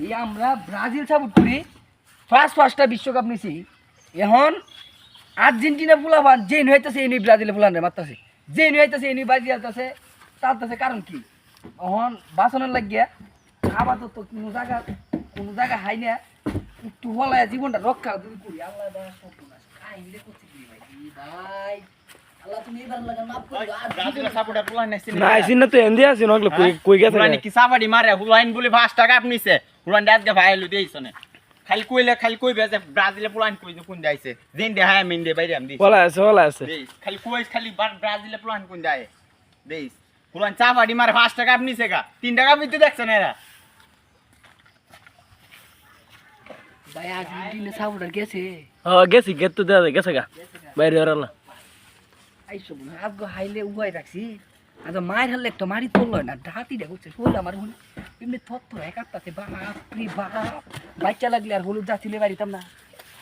এই আমরা Brazil support করি, ফার্স্টটা বিশ্বকাপ নিছি, এখন আর্জেন্টিনা ফুলাবান যে হইতেছে এই ব্রাজিলে ফুলান রে মারতেছে, যে হইতেছে এই ব্রাজিল আছে তারতেছে, কারণ কি এখন বাঁচানোর লাগিয়া আপাতত কোনো জায়গা হাই না একটু হলায় জীবনটা রক্ষা যদি করি। আল্লাহ করছে কি ভাই ভাই, আল্লাহ তুমি এবার লাগা মাফ করে দাও। ব্রাজিলের সাপোর্টার ফুলান নাইছে না আইছিন না তো এন্দি আছে নগলে কই গেছে ফুলান কি সাবাড়ি মারে ফুলাইন বলে 5 টাকা আপনিছে ফুলান দাঁতকে ভাইলু দেইছনে খালি কইবে যে ব্রাজিলে ফুলান কই কোন যাইছে যেন দে হায় মিন দে বাইরে আম দিছি বলা আছে দেইস খালি ব্রাজিলে ফুলান কোন যায় দেইস ফুলান সাবাড়ি মারে 5 টাকা আপনিছে গা 3 টাকা বিতে দেখছেন এরা ভাই আর্জেন্টিনা সাপোর্টার গেছে গেছি গেট তো গেছে গা বাইরে ওরালা আইসো বলে আজকে হাইলে উহাই রাখছি, আজ মায়ের হারলে একটা মারি তোল না ডাহাতি দেখছে শোল আমার হলে এমনি থর একাত্তাছে বাপ রে বাপ, বাচ্চা লাগলে আর হলুদ যাচ্ছিলে বাড়িতাম না।